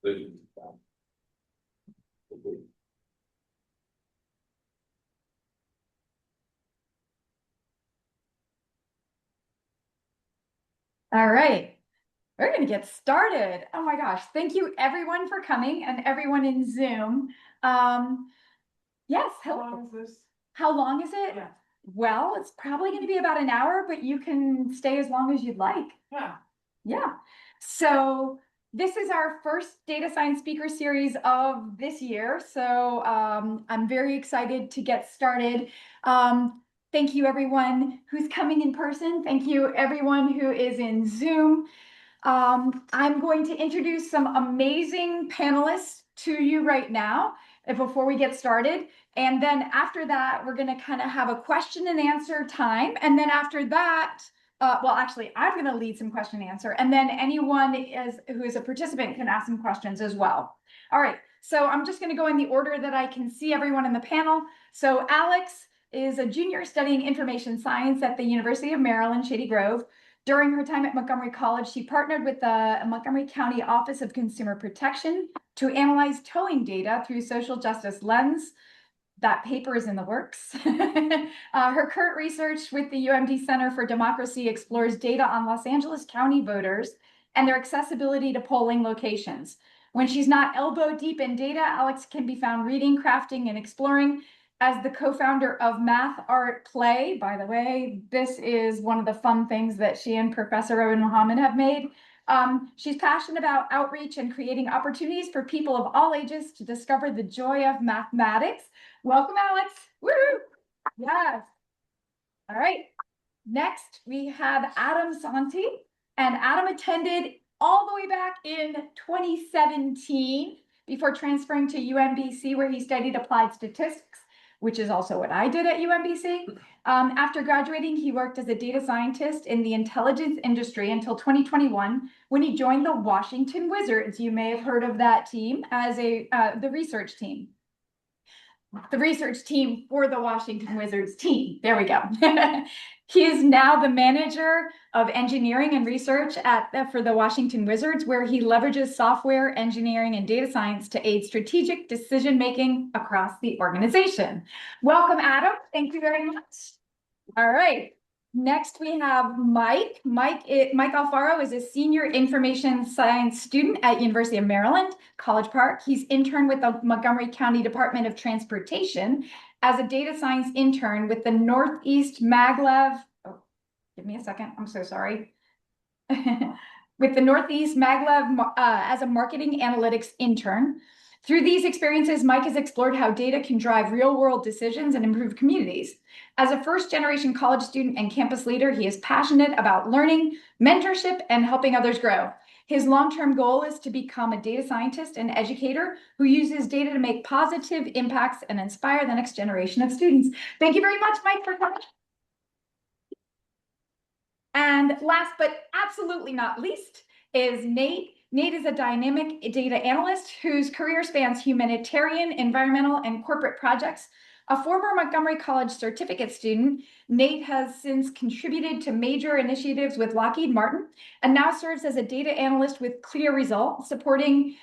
All right, we're going to get started. Oh my gosh, thank you everyone for coming and everyone in Zoom. Um, yes, How long is this? how long is it? Yeah. Well, it's probably going to be about an hour, but you can stay as long as you'd like. Yeah. Yeah. So this is our first data science speaker series of this year. So I'm very excited to get started. Thank you everyone who's coming in person. Thank you everyone who is in Zoom. I'm going to introduce some amazing panelists to you right now before we get started. And then after that, we're going to kind of have a question and answer time. And then after that, well, actually, I'm going to lead some question and answer. And then anyone who is a participant can ask some questions as well. All right. So I'm just going to go in the order that I can see everyone in the panel. So Alex is a junior studying information science at the University of Maryland, Shady Grove. During her time at Montgomery College, she partnered with the Montgomery County Office of Consumer Protection to analyze towing data through social justice lens. That paper is in the works. Her current research with the UMD Center for Democracy explores data on Los Angeles County voters and their accessibility to polling locations. When she's not elbow deep in data, Alex can be found reading, crafting, and exploring. As the co-founder of Math Art Play, by the way, this is one of the fun things that she and Professor Owen Mohammed have made. She's passionate about outreach and creating opportunities for people of all ages to discover the joy of mathematics. Welcome, Alex. Woo! Yes. All right. Next, we have Adam Santi, and Adam attended all the way back in 2017 before transferring to UMBC, where he studied applied statistics, which is also what I did at UMBC. After graduating, he worked as a data scientist in the intelligence industry until 2021, when he joined the Washington Wizards. You may have heard of that team as the research team. The research team for the Washington Wizards team. There we go. He is now the manager of engineering and research for the Washington Wizards, where he leverages software engineering and data science to aid strategic decision-making across the organization. Welcome, Adam. Thank you very much. All right. Next, we have Mike. Mike Alfaro is a senior information science student at University of Maryland, College Park. He's interned with the Montgomery County Department of Transportation as a data science intern with the Northeast Maglev. Oh, give me a second. I'm so sorry. With the Northeast Maglev as a marketing analytics intern. Through these experiences, Mike has explored how data can drive real-world decisions and improve communities. As a first-generation college student and campus leader, he is passionate about learning, mentorship, and helping others grow. His long-term goal is to become a data scientist and educator who uses data to make positive impacts and inspire the next generation of students. Thank you very much, Mike, for coming. And last but absolutely not least is Nate. Nate is a dynamic data analyst whose career spans humanitarian, environmental, and corporate projects. A former Montgomery College certificate student, Nate has since contributed to major initiatives with Lockheed Martin and now serves as a data analyst with Clear Result, supporting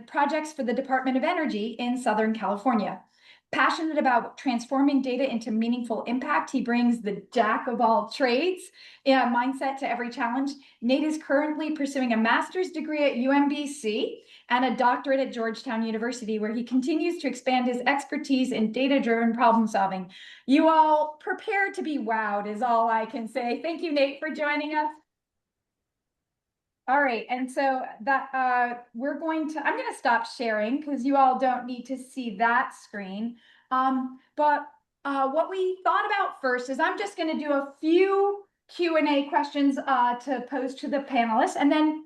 projects for the Department of Energy in Southern California. Passionate about transforming data into meaningful impact, he brings the jack of all trades mindset to every challenge. Nate is currently pursuing a master's degree at UMBC and a doctorate at Georgetown University, where he continues to expand his expertise in data-driven problem solving. You all prepare to be wowed is all I can say. Thank you, Nate, for joining us. All right, and so that I'm going to stop sharing because you all don't need to see that screen. But what we thought about first is I'm just going to do a few Q&A questions to pose to the panelists, and then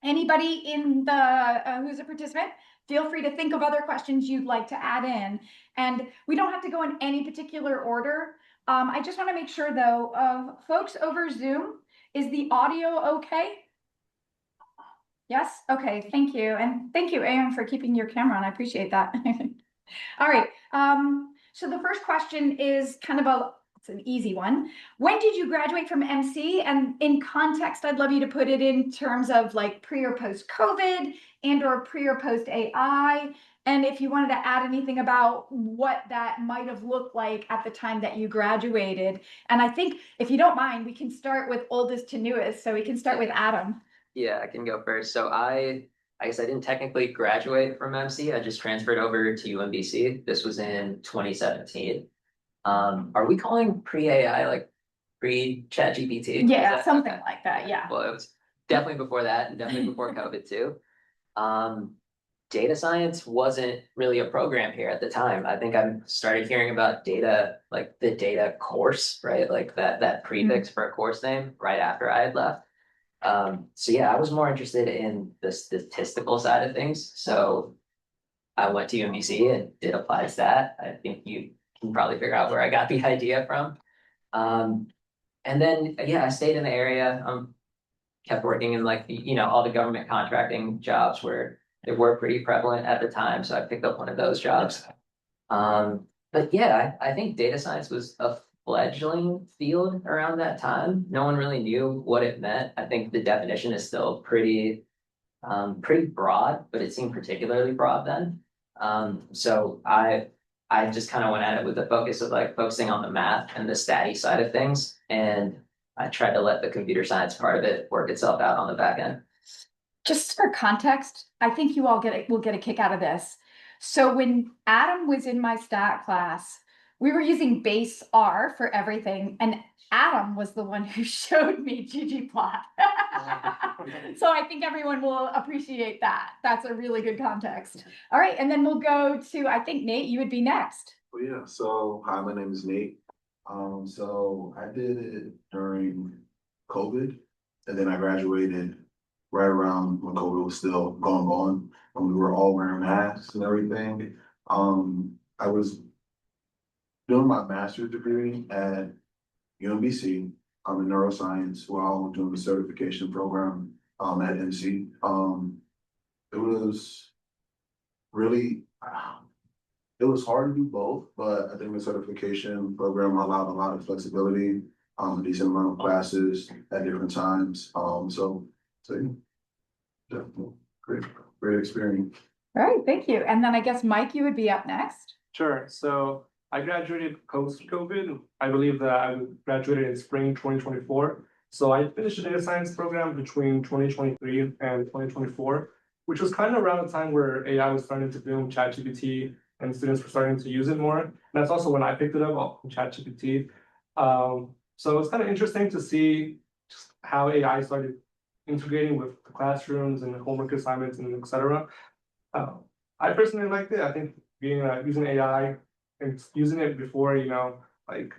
anybody in the who's a participant, feel free to think of other questions you'd like to add in. And we don't have to go in any particular order. I just want to make sure though, folks over Zoom, is the audio okay? Yes. Okay. Thank you. And thank you, AM, for keeping your camera on. I appreciate that. All right. So the first question is kind of a It's an easy one. When did you graduate from MC? And in context, I'd love you to put it in terms of like pre or post COVID and or pre or post AI. And if you wanted to add anything about what that might have looked like at the time that you graduated. And I think if you don't mind, we can start with oldest to newest. So we can start with Adam. Yeah, I can go first. So I guess I didn't technically graduate from MC. I just transferred over to UMBC. This was in 2017. Are we calling pre-AI like pre-ChatGPT? Yeah, something like that. Yeah. Well, it was definitely before that and definitely before COVID too. Um, Data science wasn't really a program here at the time. I think I started hearing about data, like the data course, right? Like that prefix for a course name right after I had left. So yeah, I was more interested in the statistical side of things. So I went to UMBC and did apply stat. I think you can probably figure out where I got the idea from. Um, and then yeah, I stayed in the area. Kept working in like all the government contracting jobs where they were pretty prevalent at the time. So I picked up one of those jobs. But yeah, I think data science was a fledgling field around that time. No one really knew what it meant. I think the definition is still pretty broad, but it seemed particularly broad then. So I just kind of went at it with the focus of like focusing on the math and the statty side of things, and I tried to let the computer science part of it work itself out on the back end. Just for context, I think you all will get a kick out of this. So when Adam was in my stat class, we were using base R for everything, and Adam was the one who showed me ggplot. So I think everyone will appreciate that. That's a really good context. All right, and then we'll go to, I think, Nate, you would be next. Oh yeah, so hi, my name is Nate. So I did it during COVID, and then I graduated right around when COVID was still going on, and we were all wearing masks and everything. I was doing my master's degree at UMBC. I'm in neuroscience while doing the certification program at MC. It was really it was hard to do both, but I think the certification program allowed a lot of flexibility, a decent amount of classes at different times. So definitely great experience. All right, thank you. And then I guess, Mike, you would be up next. Sure. So I graduated post-COVID. I believe that I graduated in spring 2024. So I finished the data science program between 2023 and 2024, which was kind of around the time where AI was starting to boom, ChatGPT, and students were starting to use it more. And that's also when I picked it up from ChatGPT. So it's kind of interesting to see just how AI started integrating with the classrooms and the homework assignments and et cetera. I personally liked it. I think using AI and using it before, like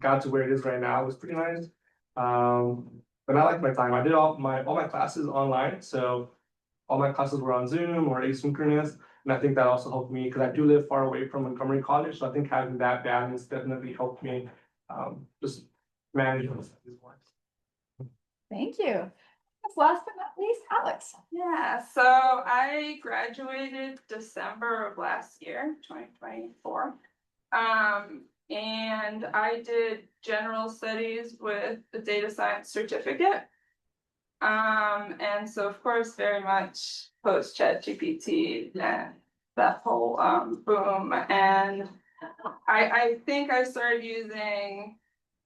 got to where it is right now was pretty nice. But I liked my time. I did all my classes online. So all my classes were on Zoom or asynchronous. And I think that also helped me because I do live far away from Montgomery College. So I think having that balance definitely helped me just manage these ones. Thank you. Last but not least, Alex. Yeah, so I graduated December of last year, 2024. And I did general studies with the data science certificate. And so of course, very much post ChatGPT and that whole boom. And I think I started using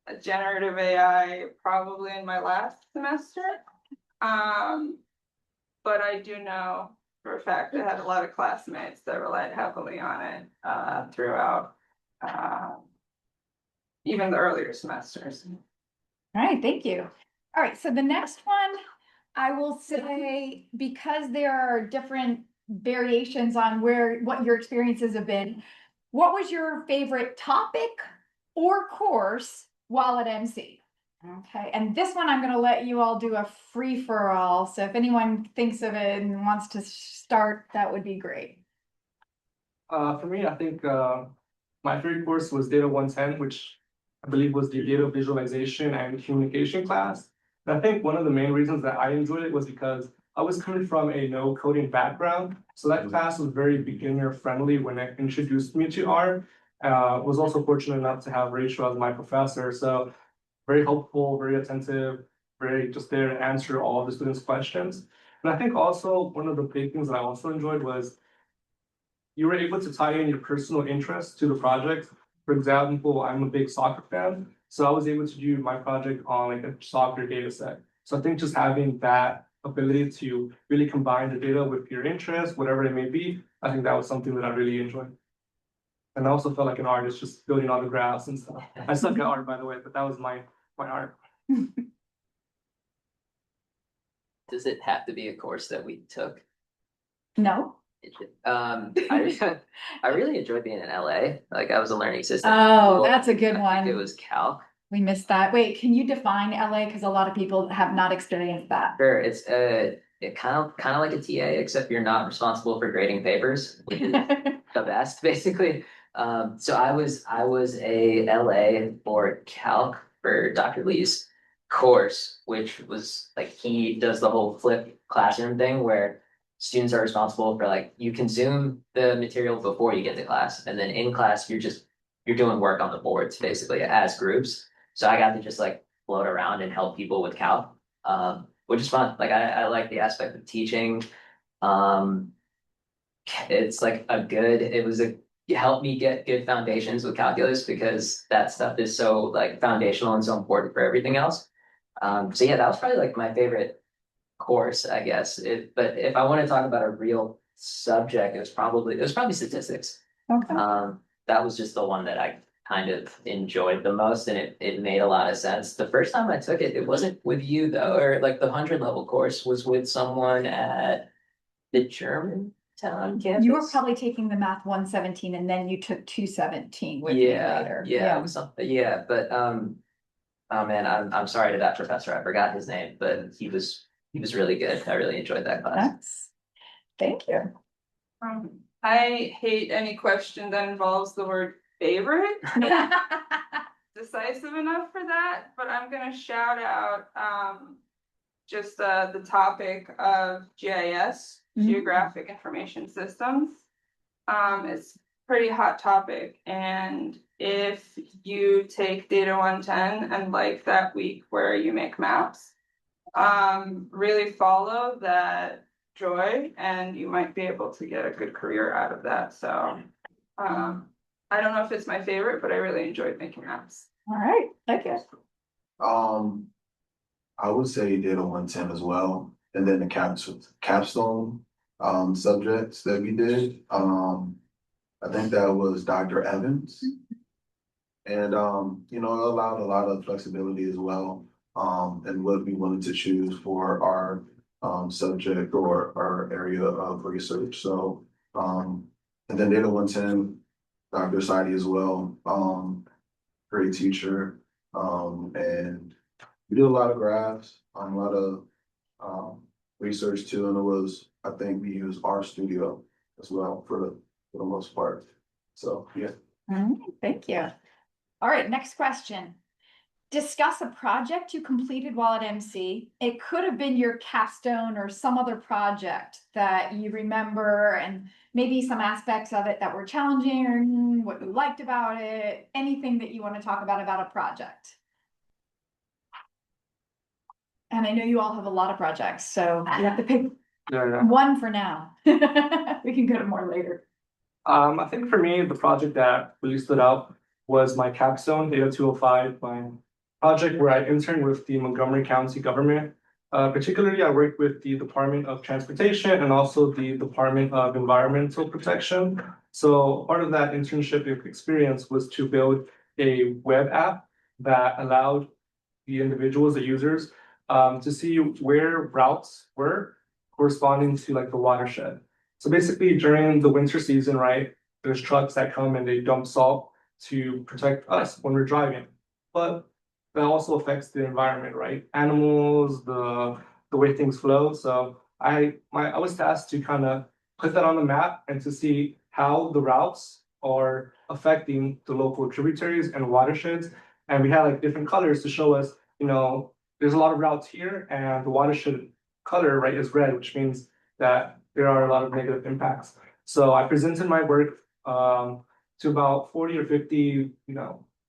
a generative AI probably in my last semester. But I do know for a fact I had a lot of classmates that relied heavily on it throughout even the earlier semesters. All right, thank you. All right, so the next one, I will say, because there are different variations on what your experiences have been, what was your favorite topic or course while at MC? Okay, and this one I'm going to let you all do a free for all. So if anyone thinks of it and wants to start, that would be great. For me, I think my favorite course was Data 110, which I believe was the data visualization and communication class. And I think one of the main reasons that I enjoyed it was because I was coming from a no coding background. So that class was very beginner friendly when it introduced me to R. Was also fortunate enough to have Rachel as my professor, so very helpful, very attentive, very just there to answer all of the students' questions. And I think also one of the big things that I also enjoyed was you were able to tie in your personal interests to the project. For example, I'm a big soccer fan, so I was able to do my project on like a soccer data set. So I think just having that ability to really combine the data with your interests, whatever it may be, I think that was something that I really enjoyed. And I also felt like an artist just building autographs and stuff. I suck at art, by the way, but that was my art. Does it have to be a course that we took? No? I really enjoyed being in LA. Like I was a learning system. Oh, that's a good I think it one. was calc. We missed that. Wait, can you define LA? Because a lot of people have not experienced that. Sure, it's it kind of like a TA, except you're not responsible for grading papers, which is the best, basically. So I was a LA for calc for Dr. Lee's course, which was like he does the whole flip classroom thing where students are responsible for like you consume the material before you get to class, and then in class you're doing work on the boards basically as groups. So I got to just like float around and help people with calc, which is fun. Like I like the aspect of teaching. Um, it's like it was a it helped me get good foundations with calculus because that stuff is so like foundational and so important for everything else. So yeah, that was probably like my favorite course, I guess. But if I want to talk about a real subject, it was probably statistics. Okay. That was just the one that I kind of enjoyed the most, and it made a lot of sense. The first time I took it, it wasn't with you though, or like the 100 level course was with someone at the Germantown campus. You were probably taking the math 117 and then you took 217 with me later. Yeah, it was something, yeah, but oh man, I'm sorry to that professor. I forgot his name, but he was really good. I really enjoyed that class. That's, thank you. I hate any question that involves the word favorite. Decisive enough for that, but I'm gonna shout out just the topic of GIS, Geographic Information Systems. It's pretty hot topic, and if you take Data 110 and like that week where you make maps, really follow that joy and you might be able to get a good career out of that. So I don't know if it's my favorite, but I really enjoyed making maps. All right, thank you. I would say Data 110 as well, and then the capstone subjects that we did. I think that was Dr. Evans. And it allowed a lot of flexibility as well, and what we wanted to choose for our subject or our area of research. So and then Data 110, Dr. Sadi as well, great teacher. And we did a lot of graphs, a lot of research too, and I think we used RStudio as well for the most part. So yeah. Thank you. All right, next question. Discuss a project you completed while at MC. It could have been your capstone or some other project that you remember, and maybe some aspects of it that were challenging or what you liked about it, anything that you want to talk about a project. And I know you all have a lot of projects, so you have to pick one for now. We can go to more later. I think for me, the project that really stood out was my capstone, Data 205, my project where I interned with the Montgomery County government. Particularly, I worked with the Department of Transportation and also the Department of Environmental Protection. So part of that internship experience was to build a web app that allowed the individuals, the users, to see where routes were corresponding to like the watershed. So basically during the winter season, right, there's trucks that come and they dump salt to protect us when we're driving. But that also affects the environment, right? Animals, the way things flow. So I was tasked to kind of put that on the map and to see how the routes are affecting the local tributaries and watersheds. And we had like different colors to show us, there's a lot of routes here and the watershed color, right, is red, which means that there are a lot of negative impacts. So I presented my work to about 40 or 50,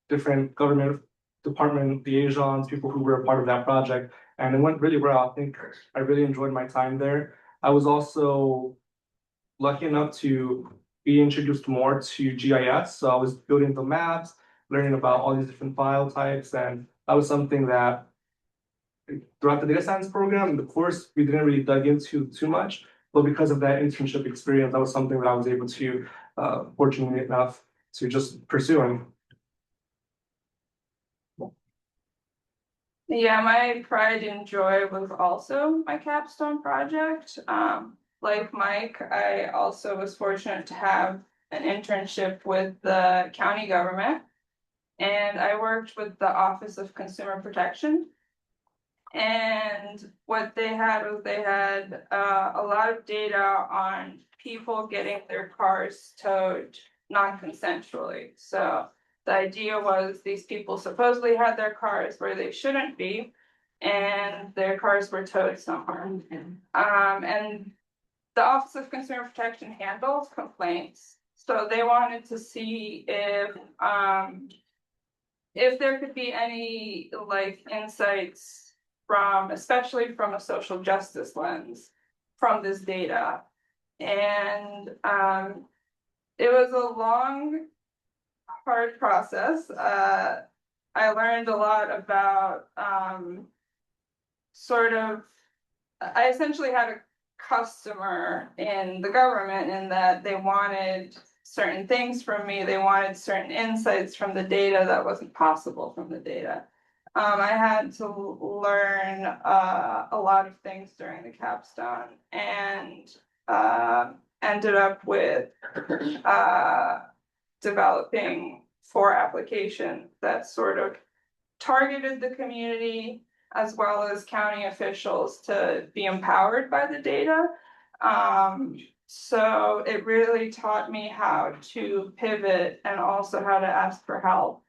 different government department liaisons, people who were a part of that project. And it went really well. I think I really enjoyed my time there. I was also lucky enough to be introduced more to GIS. So I was building the maps, learning about all these different file types, and that was something that throughout the data science program, the course, we didn't really dive into too much, but because of that internship experience, that was something that I was able to, fortunately enough, to just pursue. And Yeah, my pride and joy was also my capstone project. Like Mike, I also was fortunate to have an internship with the county government. And I worked with the Office of Consumer Protection. And what they had was they had a lot of data on people getting their cars towed non-consensually. So the idea was these people supposedly had their cars where they shouldn't be, and their cars were towed somewhere. And the Office of Consumer Protection handles complaints. So they wanted to see if there could be any like insights from, especially from a social justice lens, from this data. And it was a long, hard process. I learned a lot about I essentially had a customer in the government in that they wanted certain things from me. They wanted certain insights from the data that wasn't possible from the data. I had to learn a lot of things during the capstone and ended up with developing 4 applications that sort of targeted the community as well as county officials to be empowered by the data. So it really taught me how to pivot and also how to ask for help.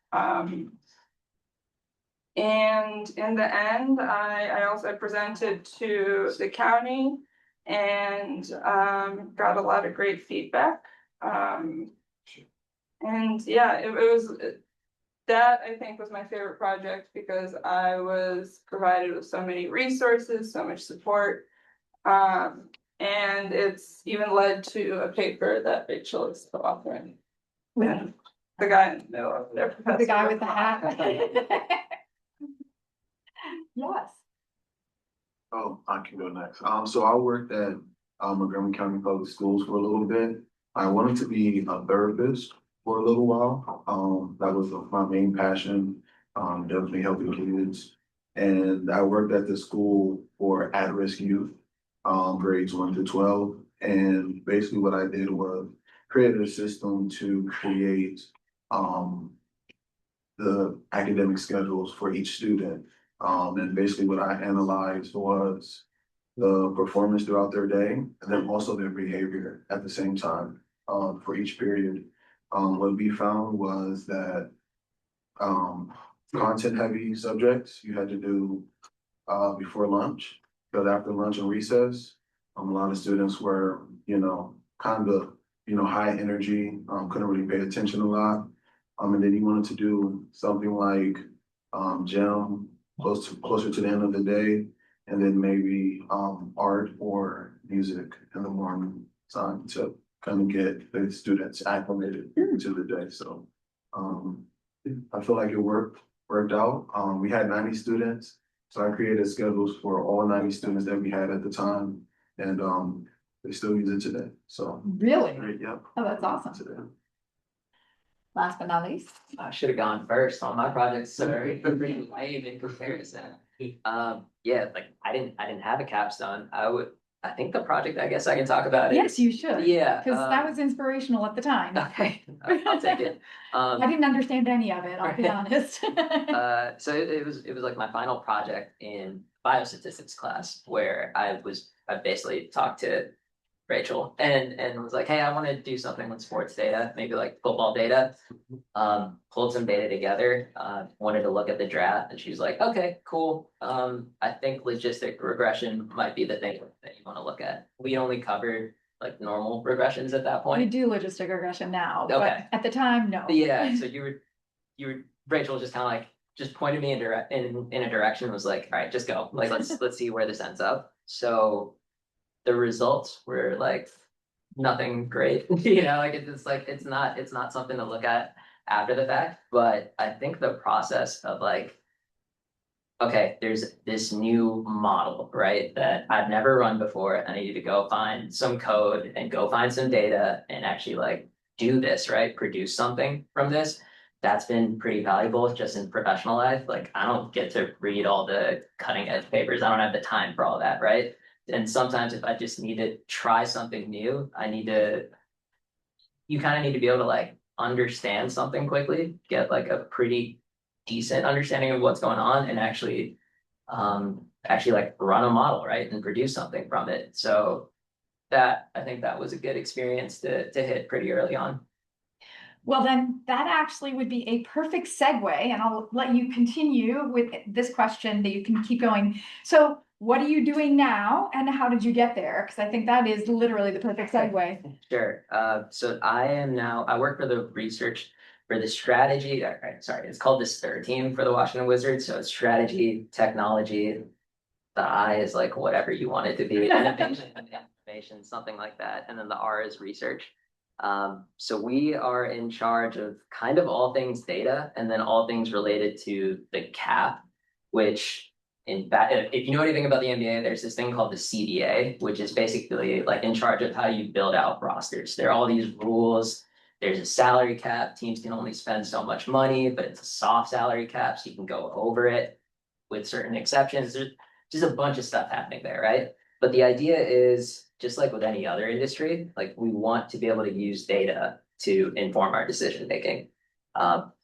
And in the end, I also presented to the county and got a lot of great feedback. And yeah, it was that I think was my favorite project because I was provided with so many resources, so much support. And it's even led to a paper that Rachel is co-authoring. And the guy in the middle of their professor. The guy with the hat. Yes. Oh, I can go next. So I worked at Montgomery County Public Schools for a little bit. I wanted to be a therapist for a little while. That was my main passion, definitely helping kids. And I worked at the school for at-risk youth, grades 1 to 12. And basically what I did was created a system to create the academic schedules for each student. And basically what I analyzed was the performance throughout their day and then also their behavior at the same time, for each period. What we found was that, content heavy subjects you had to do, before lunch, because after lunch and recess, a lot of students were, kind of, high energy, couldn't really pay attention a lot. And then you wanted to do something like, gym closer to the end of the day, and then maybe art or music in the morning time to kind of get the students acclimated to the day. So I feel like it worked out. We had 90 students, so I created schedules for all 90 students that we had at the time, and they still use it today. So Really? yep. Oh, that's awesome. Today. Last but not least. I should have gone first on my project, so pretty lame in comparison. Yeah, like I didn't have a capstone. I think the project, I guess I can talk about it. Yes, you should. Yeah. Because that was inspirational at the time. Okay, I'll take it. I didn't understand any of it, I'll be honest. So it was like my final project in biostatistics class where I basically talked to Rachel and was like, hey, I want to do something with sports data, maybe like football data. Pulled some data together, wanted to look at the draft, and she's like, okay, cool. I think logistic regression might be the thing that you want to look at. We only covered like normal regressions at that We point. do logistic regression now, Okay. but at the time, no. Yeah, so Rachel just kind of like, just pointed me in a direction, and was like, all right, just go, like, let's see where this ends up. So the results were like nothing great, like it's not something to look at after the fact, but I think the process of like, okay, there's this new model, right, that I've never run before. I needed to go find some code and go find some data and actually like do this, right? Produce something from this. That's been pretty valuable just in professional life. Like I don't get to read all the cutting edge papers. I don't have the time for all that, right? And sometimes if I just need to try something new, you kind of need to be able to like understand something quickly, get like a pretty decent understanding of what's going on, and actually like run a model, right, and produce something from it. So that, I think that was a good experience to hit pretty early on. Well, then that actually would be a perfect segue, and I'll let you continue with this question that you can keep going. So what are you doing now and how did you get there? Because I think that is literally the perfect segue. Sure. So I work for the research for the strategy, sorry, it's called the STIR team for the Washington Wizards. So it's strategy, technology, the I is like whatever you want it to be, innovation, something like that. And then the R is research. So we are in charge of kind of all things data and then all things related to the cap, which in fact, if you know anything about the NBA, there's this thing called the CBA, which is basically like in charge of how you build out rosters. There are all these rules. There's a salary cap. Teams can only spend so much money, but it's a soft salary cap, so you can go over it with certain exceptions. There's just a bunch of stuff happening there, right? But the idea is just like with any other industry, like we want to be able to use data to inform our decision making.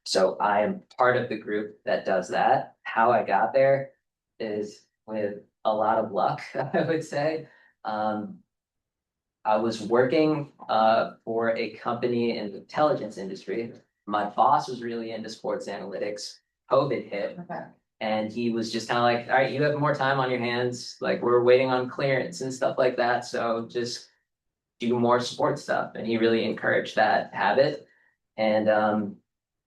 So I am part of the group that does that. How I got there is with a lot of luck, I would say. I was working for a company in the intelligence industry. My boss was really into sports analytics. COVID hit. Okay. And he was just kind of like, all right, you have more time on your hands. Like we're waiting on clearance and stuff like that. So just do more sports stuff. And he really encouraged that habit. And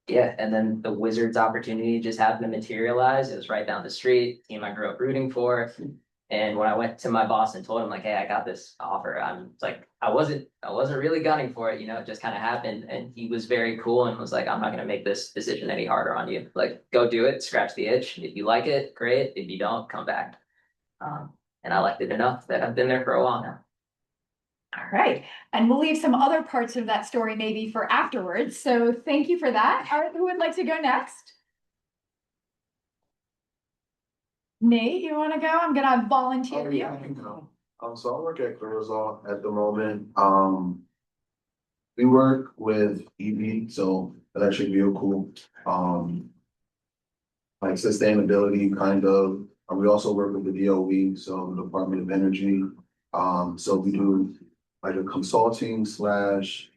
yeah, and then the Wizards opportunity just happened to materialize. It was right down the street, team I grew up rooting for. And when I went to my boss and told him like, hey, I got this offer, I'm like, I wasn't really gunning for it, it just kind of happened. And he was very cool and was like, I'm not gonna make this decision any harder on you. Like, go do it, scratch the itch. If you like it, great. If you don't, come back. And I liked it enough that I've been there for a while now. All right, and we'll leave some other parts of that story maybe for afterwards. So thank you for that. All right, who would like to go next? Nate, you want to go? I'm gonna volunteer you. I can go. So I work at Clarisol at the moment. We work with EV, so electric vehicle, like sustainability kind of. And we also work with the DOE, so the Department of Energy. So we do like a consulting slash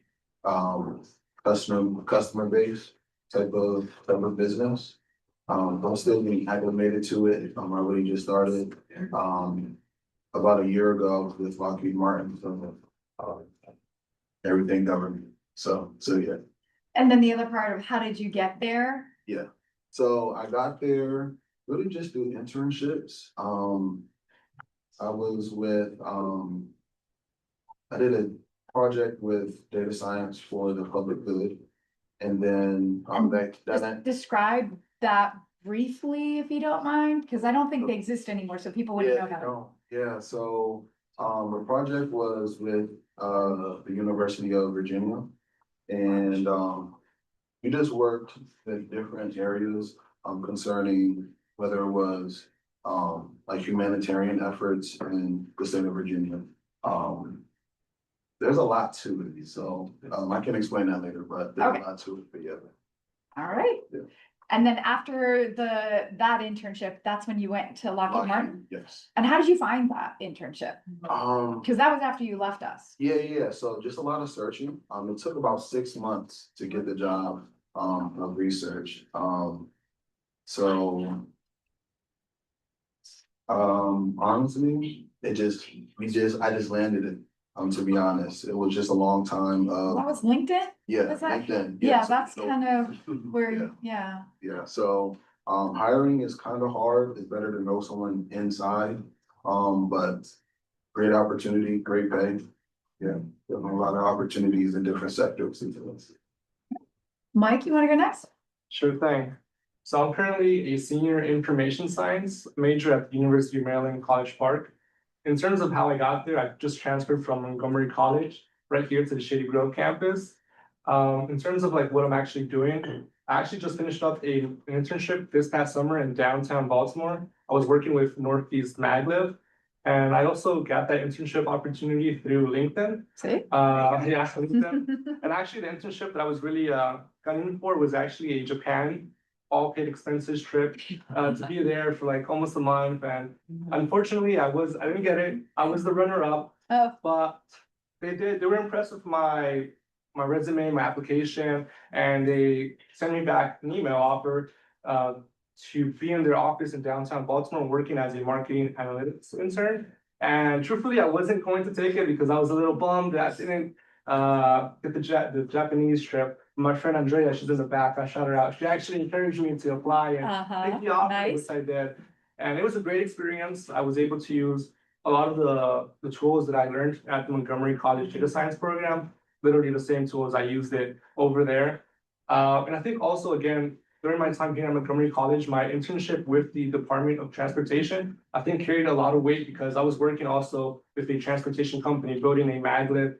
customer base type of business. I'm still getting acclimated to it. I really just started about a year ago with Lockheed Martin, so everything government. So yeah. And then the other part of how did you get there? Yeah, so I got there really just through internships. I was with, I did a project with data science for the public good. And then, Just describe that briefly, if you don't mind, because I don't think they exist anymore, so people wouldn't know about it. Yeah, so, the project was with, the University of Virginia. And, we just worked with different areas, concerning whether it was, like humanitarian efforts in the state of Virginia. There's a lot to it, so, I can explain that later, but there's a lot to it, but yeah. All right. Yeah. And then after that internship, that's when you went to Lockheed Martin? Yes. And how did you find that internship? Um, Because that was after you left us. yeah, so just a lot of searching. It took about 6 months to get the job, of research. So. Honestly, I just landed it. To be honest, it was just a long time That of, was LinkedIn? yeah, Was that- LinkedIn. Yeah, so- that's so- kind of where, Yeah. yeah. Yeah, so hiring is kind of hard. It's better to know someone inside. But great opportunity, great pay. Yeah, there's a lot of opportunities in different sectors. Mike, you wanna go next? Sure thing. So I'm currently a senior information science major at the University of Maryland, College Park. In terms of how I got there, I just transferred from Montgomery College right here to the Shady Grove campus. In terms of like what I'm actually doing, I actually just finished up an internship this past summer in downtown Baltimore. I was working with Northeast Maglev. And I also got that internship opportunity through LinkedIn. See? Yeah, LinkedIn. And actually, the internship that I was really gunning for was actually a Japan all paid expenses trip to be there for like almost a month. And unfortunately, I didn't get it. I was the runner-up, Oh, but they were impressed with my resume, my application, and they sent me back an email offer to be in their office in downtown Baltimore working as a marketing analytics intern. And truthfully, I wasn't going to take it because I was a little bummed that I didn't get the Japanese trip. My friend Andrea, she's in the back, I shout her out. She actually encouraged me to apply and take the offer, nice. which I did. And it was a great experience. I was able to use a lot of the tools that I learned at the Montgomery College Data Science program, literally the same tools I used it over there. And I think also, again, during my time here at Montgomery College, my internship with the Department of Transportation, I think carried a lot of weight because I was working also with a transportation company, building a maglev,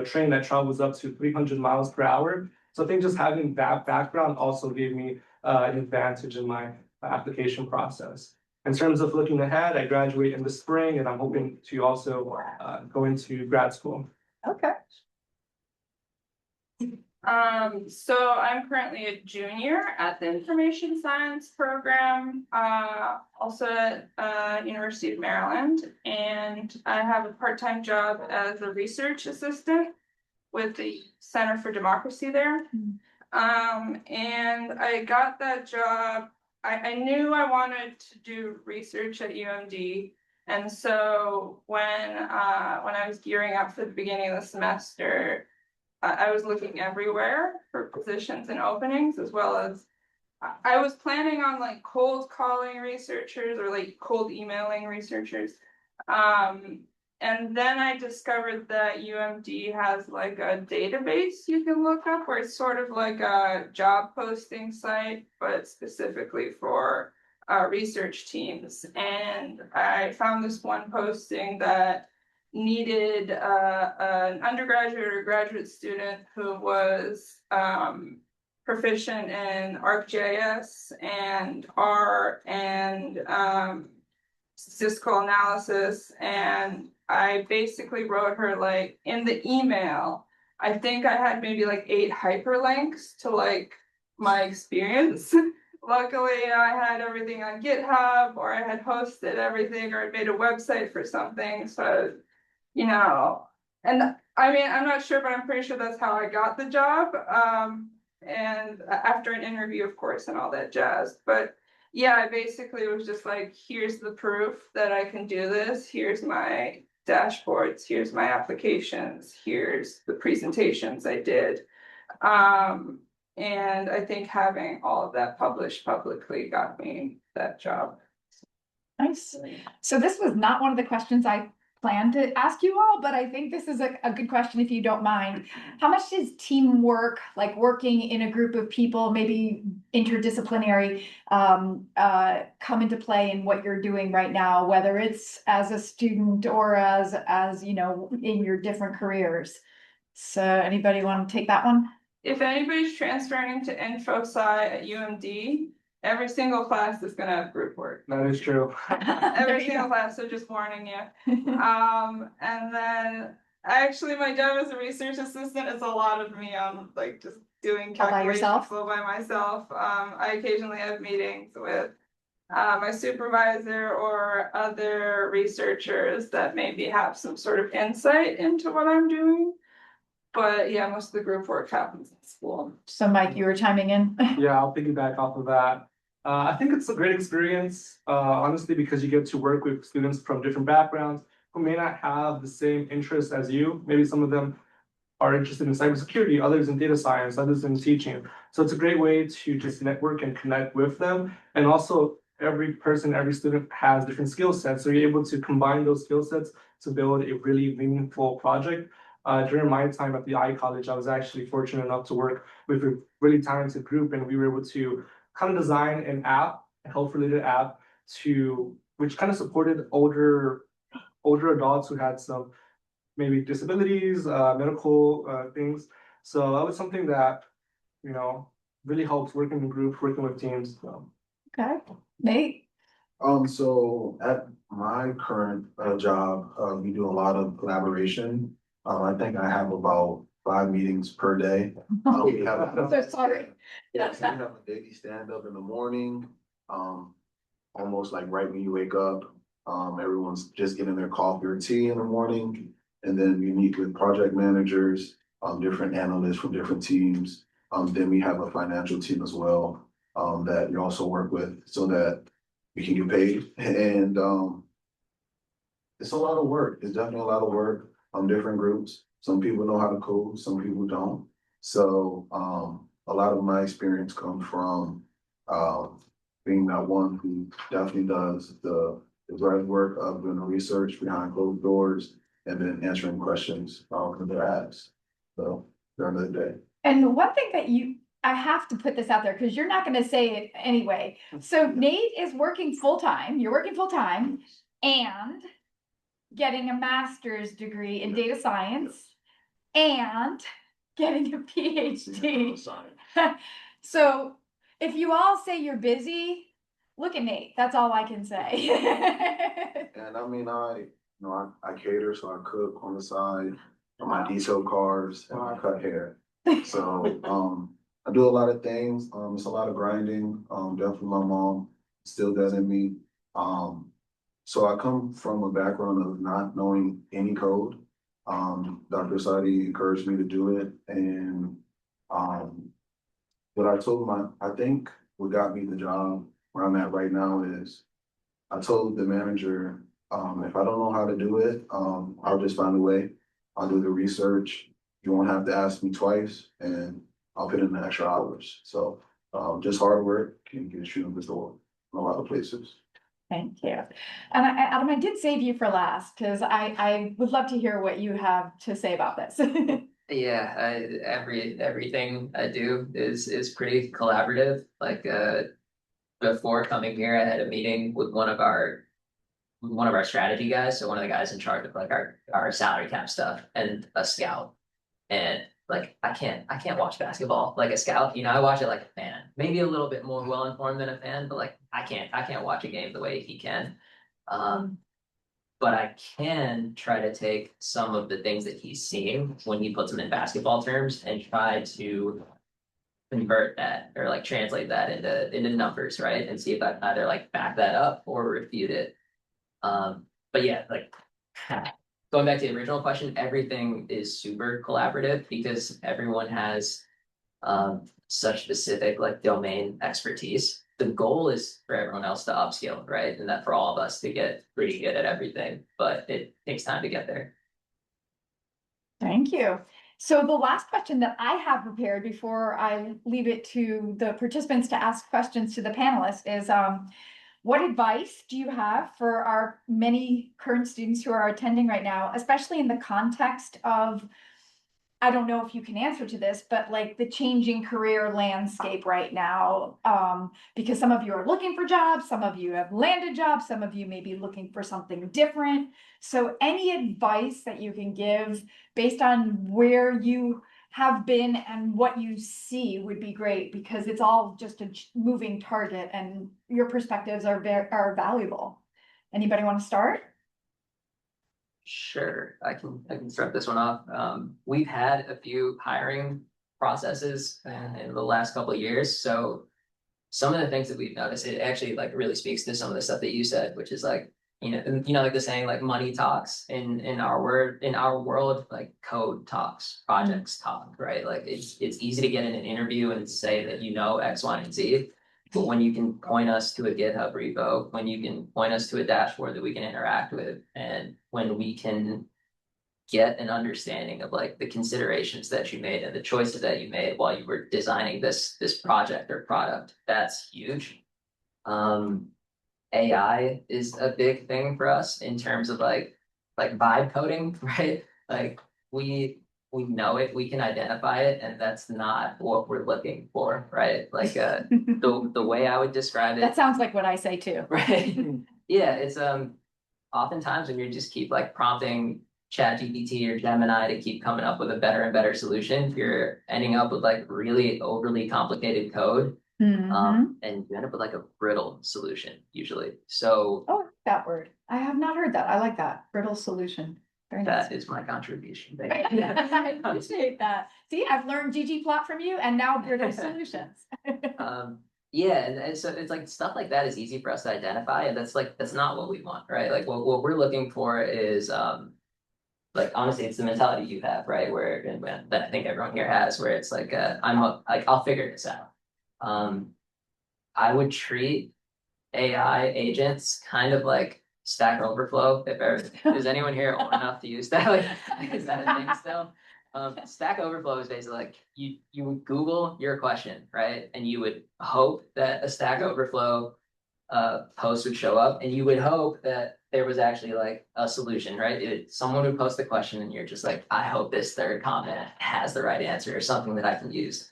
train that travels up to 300 miles per hour. So I think just having that background also gave me an advantage in my application process. In terms of looking ahead, I graduate in the spring and I'm hoping to also go into grad school. Okay. So I'm currently a junior at the information science program, also at University of Maryland. And I have a part-time job as a research assistant with the Center for Democracy there. And I got that job, I knew I wanted to do research at UMD. And so when I was gearing up for the beginning of the semester, I was looking everywhere for positions and openings, as well as I was planning on like cold calling researchers or like cold emailing researchers. And then I discovered that UMD has like a database you can look up where it's sort of like a job posting site, but specifically for research teams. And I found this one posting that needed an undergraduate or graduate student who was proficient in ArcGIS and R and statistical analysis. And I basically wrote her like in the email, I think I had maybe like 8 hyperlinks to like my experience. Luckily, I had everything on GitHub, or I had hosted everything, or I made a website for something. So and I mean, I'm not sure, but I'm pretty sure that's how I got the job. And after an interview, of course, and all that jazz. But yeah, I basically was just like, here's the proof that I can do this. Here's my dashboards. Here's my applications. Here's the presentations I did. And I think having all of that published publicly got me that job. Nice. So this was not one of the questions I planned to ask you all, but I think this is a good question if you don't mind. How much does teamwork, like working in a group of people, maybe interdisciplinary, come into play in what you're doing right now, whether it's as a student or as in your different careers? So anybody want to take that one? If anybody's transferring to InfoSci at UMD, every single class is gonna have group work. That is true. Every single class, so just warning you. And then actually my job as a research assistant is a lot of me like just doing All by calculations yourself? all by myself. I occasionally have meetings with my supervisor or other researchers that maybe have some sort of insight into what I'm doing. But yeah, most of the group work happens in school. So Mike, you were chiming in? Yeah, I'll piggyback off of that. I think it's a great experience, honestly, because you get to work with students from different backgrounds, who may not have the same interests as you. Maybe some of them are interested in cybersecurity, others in data science, others in teaching. So it's a great way to just network and connect with them. And also every person, every student has different skill sets. So you're able to combine those skill sets to build a really meaningful project. During my time at the iCollege, I was actually fortunate enough to work with a really talented group, and we were able to kind of design an app, a health-related app, which kind of supported older adults who had some maybe disabilities, medical things. So that was something that, really helps working in groups, working with teams. So. Okay, Nate? So at my current job, we do a lot of collaboration. I think I have about 5 meetings per day. We have I'm so sorry. Yes, we have a daily stand-up in the morning, almost like right when you wake up. Everyone's just getting their coffee or tea in the morning. And then we meet with project managers, different analysts from different teams. Then we have a financial team as well, that we also work with so that we can get paid. And it's a lot of work. It's definitely a lot of work. Different groups. Some people know how to code, some people don't. So a lot of my experience comes from being that one who definitely does the right work of doing the research behind closed doors and then answering questions when they're asked. So during the day. And one thing that I have to put this out there because you're not going to say it anyway. So Nate is working full-time, you're working full-time and getting a master's degree in data science and getting a PhD. So if you all say you're busy, look at Nate. That's all I can say. And I mean, I cater, so I cook on the side, my detail cars, and I cut hair. So I do a lot of things. It's a lot of grinding. Definitely my mom still does in me. So I come from a background of not knowing any code. Dr. Sadi encouraged me to do it, and what I told I think what got me the job where I'm at right now is I told the manager, if I don't know how to do it, I'll just find a way. I'll do the research. You won't have to ask me twice, and I'll put in the extra hours. So just hard work can get you in the door in a lot of places. Thank you. And Adam, I did save you for last because I would love to hear what you have to say about this. Yeah, everything I do is pretty collaborative. Like before coming here, I had a meeting with one of our strategy guys, so one of the guys in charge of like our salary cap stuff, and a scout. And like I can't watch basketball like a scout. I watch it like a fan. Maybe a little bit more well informed than a fan, but like I can't watch a game the way he can. But I can try to take some of the things that he's seeing when he puts them in basketball terms and try to convert that or like translate that into numbers, right? And see if I can either like back that up or refute it. But yeah, like going back to the original question, everything is super collaborative because everyone has such specific like domain expertise. The goal is for everyone else to upskill, right? And that for all of us to get pretty good at everything, but it takes time to get there. Thank you. So the last question that I have prepared before I leave it to the participants to ask questions to the panelists is, what advice do you have for our many current students who are attending right now, especially in the context of, I don't know if you can answer to this, but like the changing career landscape right now, because some of you are looking for jobs, some of you have landed jobs, some of you may be looking for something different. So any advice that you can give based on where you have been and what you see would be great, because it's all just a moving target and your perspectives are valuable. Anybody want to start? Sure, I can start this one off. We've had a few hiring processes in the last couple of years. So some of the things that we've noticed, it actually like really speaks to some of the stuff that you said, which is like, like the saying like money talks in our world, like code talks, projects talk, right? Like it's easy to get in an interview and say that X, Y, and Z. when you can point us to a GitHub repo, when you can point us to a dashboard that we can interact with, and when we can get an understanding of like the considerations that you made and the choices that you made while you were designing this project or product, that's huge. AI is a big thing for us in terms of like vibe coding, right? Like we know it, we can identify it, and that's not what we're looking for, right? Like the way I would describe That it, sounds like what I say too. right? Yeah, it's oftentimes when you just keep like prompting ChatGPT or Gemini to keep coming up with a better and better solution, you're ending up with like really overly complicated code. Mhm. And you end up with like a brittle solution usually. So Oh, that word. I have not heard that. I like that. Brittle solution. Very nice. that is my contribution. I appreciate that. See, I've learned ggplot from you and now brittle solutions. Yeah, and so it's like stuff like that is easy for us to identify, and that's not what we want, right? Like what we're looking for is like honestly, it's the mentality you have, right? Where and that I think everyone here has, where it's like like I'll figure this out. I would treat AI agents kind of like Stack Overflow. If ever is anyone here old enough to use that? Like, is that a thing still? Stack Overflow is basically like you would Google your question, right? And you would hope that a Stack Overflow post would show up, and you would hope that there was actually like a solution, right? Someone would post a question, and you're just like, I hope this third comment has the right answer or something that I can use.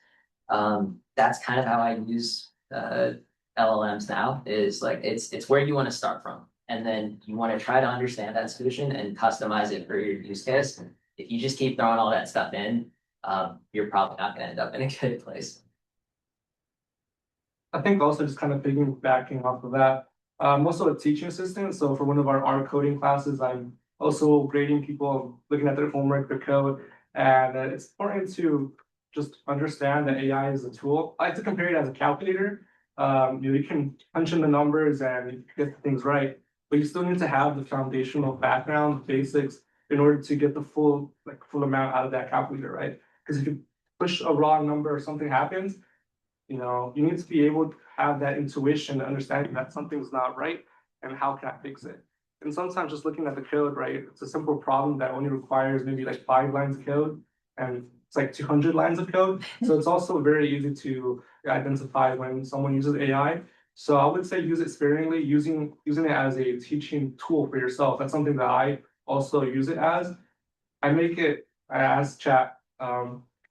That's kind of how I use LLMs now. Is like it's where you want to start from, and then you want to try to understand that solution and customize it for your use case. If you just keep throwing all that stuff in, you're probably not going to end up in a good place. I think also just kind of piggybacking off of that, I'm also a teaching assistant. So for one of our art coding classes, I'm also grading people, looking at their homework, their code. And it's important to just understand that AI is a tool. I like to compare it as a calculator. You can punch in the numbers and get things right, but you still need to have the foundational background, basics, in order to get the full amount out of that calculator, right? Because if you push a wrong number or something happens, you need to be able to have that intuition, understanding that something's not right and how can I fix it. And sometimes just looking at the code, right, it's a simple problem that only requires maybe like 5 lines of code, and it's like 200 lines of code. So it's also very easy to identify when someone uses AI. So I would say use it sparingly, using it as a teaching tool for yourself. That's something that I also use it as. I ask chat,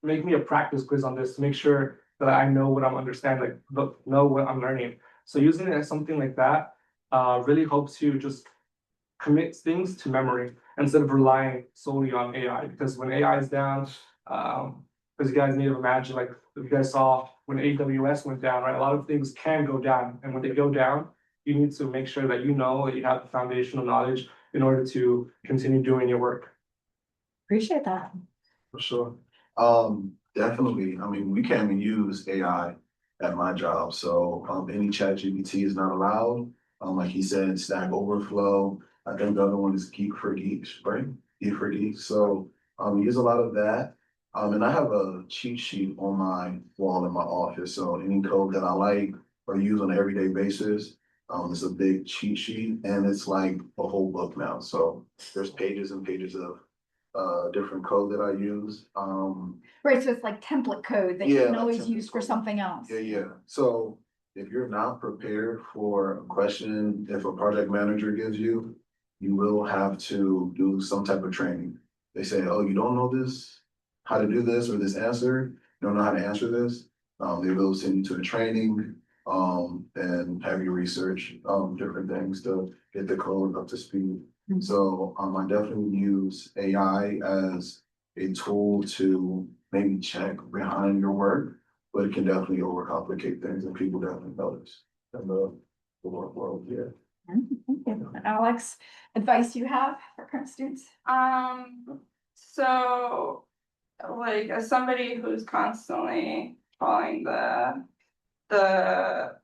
make me a practice quiz on this to make sure that I know what I'm understanding, like know what I'm learning. So using it as something like that really helps you just commit things to memory instead of relying solely on AI. Because when AI is down, because you guys need to imagine, like if you guys saw when AWS went down, right? A lot of things can go down, and when they go down, you need to make sure that you know that you have the foundational knowledge in order to continue doing your work. Appreciate that. For sure. Definitely. I mean, we can't even use AI at my job. So any chat GPT is not allowed. Like he said, Stack Overflow. I think the other one is Geek for Geeks, right? Geek for Geeks. So we use a lot of that. And I have a cheat sheet on my wall in my office. So any code that I like or use on an everyday basis, it's a big cheat sheet, and it's like a whole book now. So there's pages and pages of different code that I use. Right, so it's like template code that you Yeah, can like always template use for code. something else. Yeah. So if you're not prepared for a question, if a project manager gives you, you will have to do some type of training. They say, oh, you don't know this, how to do this or this answer, you don't know how to answer this. They will send you to a training, and have you research, different things to get the code up to speed. Mhm. So, I definitely use AI as a tool to maybe check behind your work, but it can definitely overcomplicate things, and people definitely notice in the work world, yeah. Thank you. Alex, advice you have for current students? So like as somebody who's constantly following the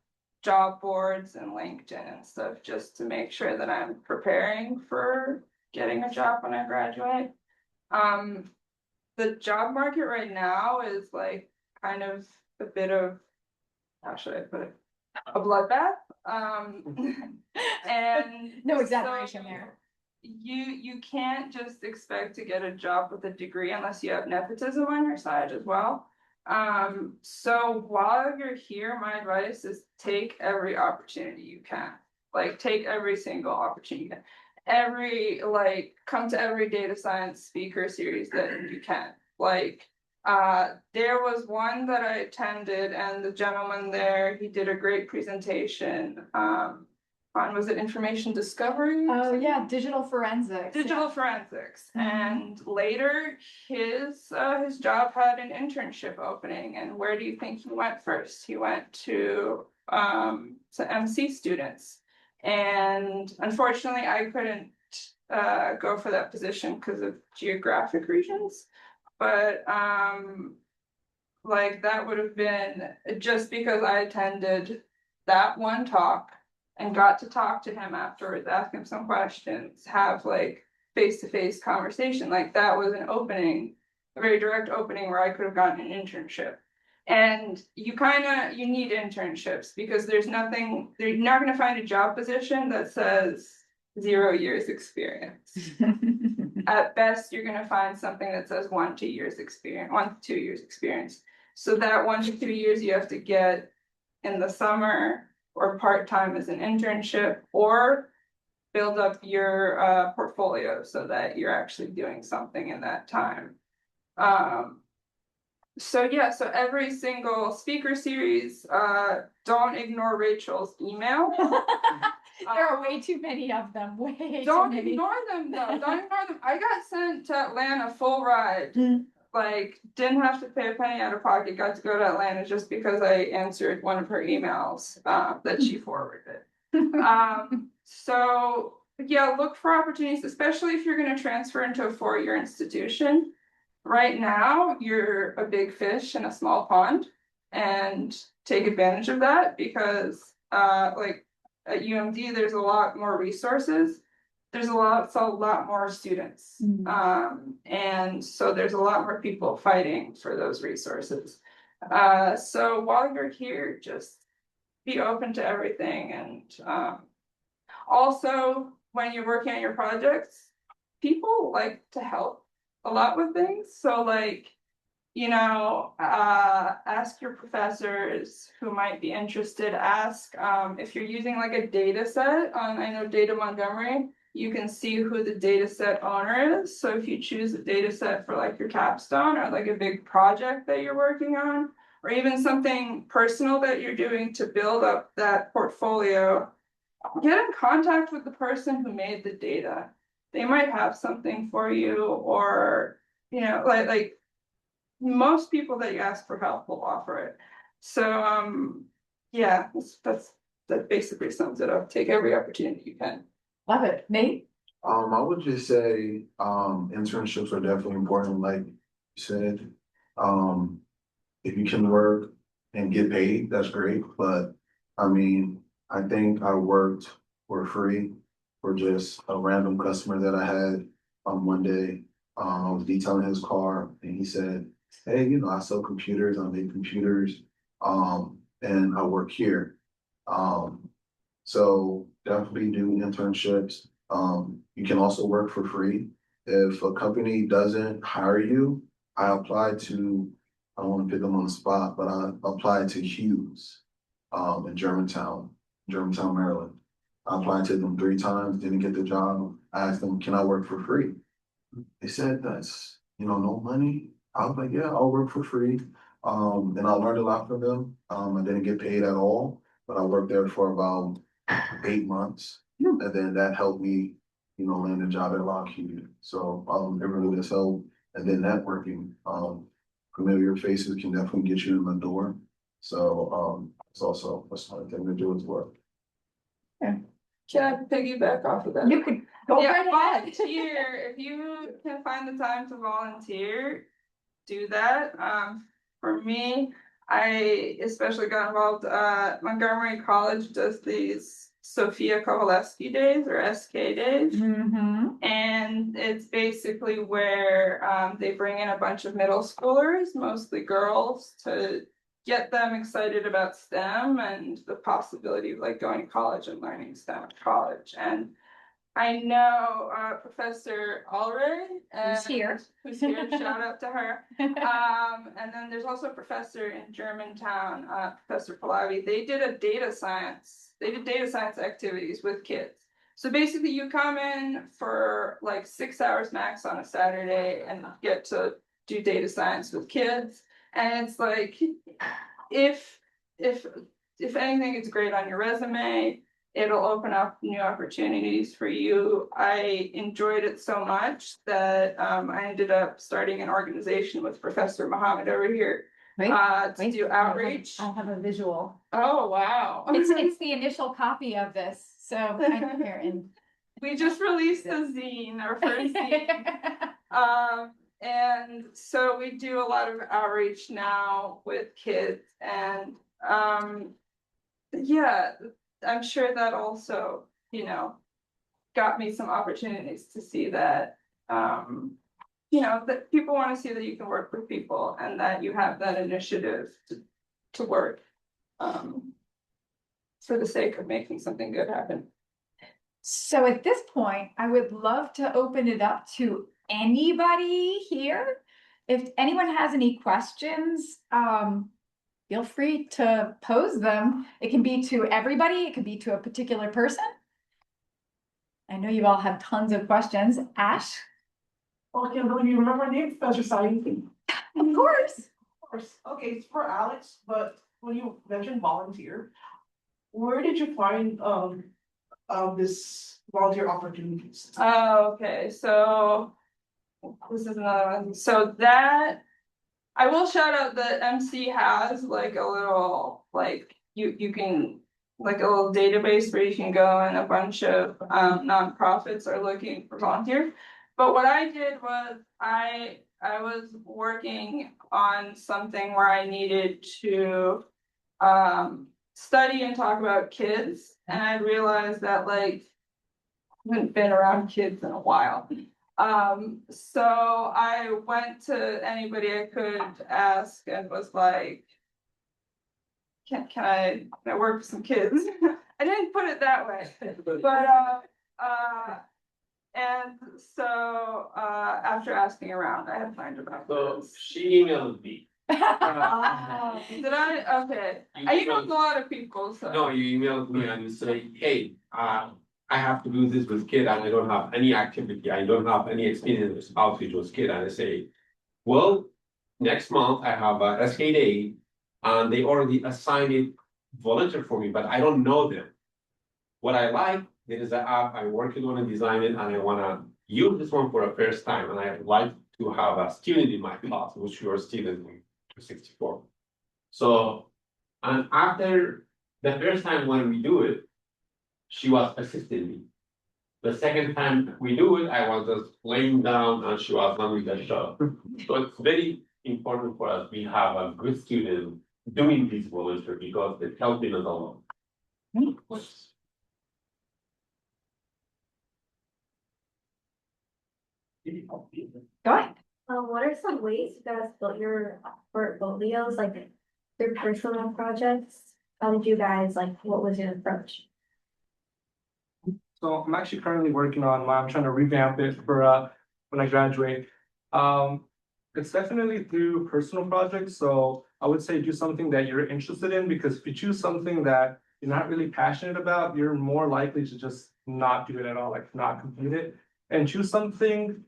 job boards and LinkedIn and stuff just to make sure that I'm preparing for getting a job when I graduate. The job market right now is like kind of a bit of, how should I put it? a bloodbath. And No exaggeration so there. You can't just expect to get a job with a degree unless you have nepotism on your side as well. So while you're here, my advice is take every opportunity you can. Like take every single opportunity you can. Come to every data science speaker series that you can. There was one that I attended and the gentleman there, he did a great presentation. Was it information discovery? Oh, yeah, digital forensics. Digital forensics, Mhm. and later his job had an internship opening, and where do you think he went first? He went to MC students, and unfortunately I couldn't go for that position because of geographic reasons, but that would have been just because I attended that one talk and got to talk to him afterwards, ask him some questions, have face-to-face conversation. That was an opening, a very direct opening where I could have gotten an internship. And you need internships because they're not gonna find a job position that says 0 years experience. At best, you're gonna find something that says 1 to 2 years experience, 1 to 2 years experience. So that 1 to 2 years you have to get in the summer or part-time as an internship, or build up your portfolio so that you're actually doing something in that time. So every single speaker series, don't ignore Rachel's email. There are way too many of them, way too Don't many. ignore them though, don't ignore them. I got sent to Atlanta full ride. Mm. Didn't have to pay a penny out of pocket, got to go to Atlanta just because I answered one of her emails that she forwarded. So yeah, look for opportunities, especially if you're gonna transfer into a 4-year institution. Right now, you're a big fish in a small pond, and take advantage of that because at UMD, there's a lot more resources. There's a lot more students. And so there's a lot more people fighting for those resources. So while you're here, just be open to everything. And also, when you're working on your projects, people like to help a lot with things. So ask your professors who might be interested, ask if you're using a data set on, I know Data Montgomery, you can see who the data set owner is. So if you choose a data set for your capstone or a big project that you're working on, or even something personal that you're doing to build up that portfolio, get in contact with the person who made the data. They might have something for you, or most people that you ask for help will offer it. So yeah, that basically sums it up. Take every opportunity you can. Love it. Nate? I would just say, internships are definitely important, like you said. If you can work and get paid, that's great, but I mean, I think I worked for free for just a random customer that I had one day. I was detailing his car and he said, hey, I sell computers, I make computers, and I work here. So definitely do internships. You can also work for free. If a company doesn't hire you, I applied to, I don't want to pick them on the spot, but I applied to Hughes in Germantown, Maryland. I applied to them 3 times, didn't get the job. I asked them, can I work for free? They said that's, no money. I was like, yeah, I'll work for free. And I learned a lot from them. I didn't get paid at all, but I worked there for about 8 months. And then that helped me, land a job at Lockheed. So it really does help. And then networking, familiar faces can definitely get you in the door. So it's also a smart thing to do as well. Can I piggyback off of that? You could go right ahead. Volunteer. If you can find the time to volunteer, do that. For me, I especially got involved. Montgomery College does these Sophia Kovalevsky days or SK days. And it's basically where they bring in a bunch of middle schoolers, mostly girls, to get them excited about STEM and the possibility of like going to college and learning STEM at college. And I know Professor Ulrich. Who's here. Who's here, shout out to her. And then there's also a professor in Germantown, Professor Pahlavi. They did data science activities with kids. So basically you come in for like 6 hours max on a Saturday and get to do data science with kids. And it's like, if anything, it's great on your resume. It'll open up new opportunities for you. I enjoyed it so much that I ended up starting an organization with Professor Muhammad over here to do outreach. I have a visual. Oh, wow. It's the initial copy of this, so I'm here and. We just released a zine, our first zine. And so we do a lot of outreach now with kids, and yeah, I'm sure that also, got me some opportunities to see that, that people want to see that you can work with people and that you have that initiative to work for the sake of making something good happen. So at this point, I would love to open it up to anybody here. If anyone has any questions, feel free to pose them. It can be to everybody, it could be to a particular person. I know you all have tons of questions. Ash? Well, I can't believe you remember my name, Professor Saeed. Of course. Of course. Okay, it's for Alex, but when you mentioned volunteer, where did you find this volunteer opportunities? Oh, okay, so this is another one. So that I will shout out that MC has like a little you can like a little database where you can go, and a bunch of nonprofits are looking for volunteers. But what I did was I was working on something where I needed to study and talk about kids, and I realized that like I haven't been around kids in a while. So I went to anybody I could ask and was like, can I work with some kids? I didn't put it that way, but and so after asking around, I had learned about So this. she emailed me. Did I? Okay. I emailed a lot of people, so. No, you emailed me and you say, hey, I have to do this with kid and I don't have any activity. I don't have any experience with outreach with kid. And I say, well, next month I have a SK Day and they already assigned it volunteer for me, but I don't know them. What I like, there is an app I'm working on and design it, and I want to use this one for the first time. And I like to have a student in my class, which you are student in 264. So, and after the first time when we do it, she was assisting me. The second time we do it, I was just laying down and she was running the show. So it's very important for us. We have a good student doing this volunteer because it's helping us a lot. Go ahead. What are some ways you guys built your portfolios, like your personal projects? How did you guys, what was your approach? So I'm actually currently working on I'm trying to revamp it for when I graduate. It's definitely through personal projects. So I would say do something that you're interested in, because if you choose something that you're not really passionate about, you're more likely to just not do it at all, like not complete it. And choose something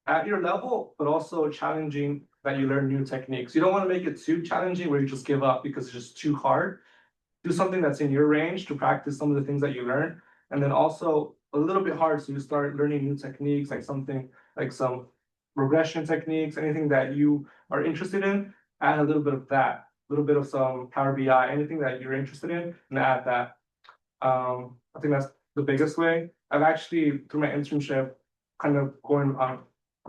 at your level, but also challenging, that you learn new techniques. You don't want to make it too challenging where you just give up because it's just too hard. Do something that's in your range to practice some of the things that you learn. And then also a little bit hard, so you start learning new techniques, like something like some regression techniques, anything that you are interested in, add a little bit of that, a little bit of some Power BI, anything that you're interested in, and add that. I think that's the biggest way. I've actually, through my internship, kind of going on,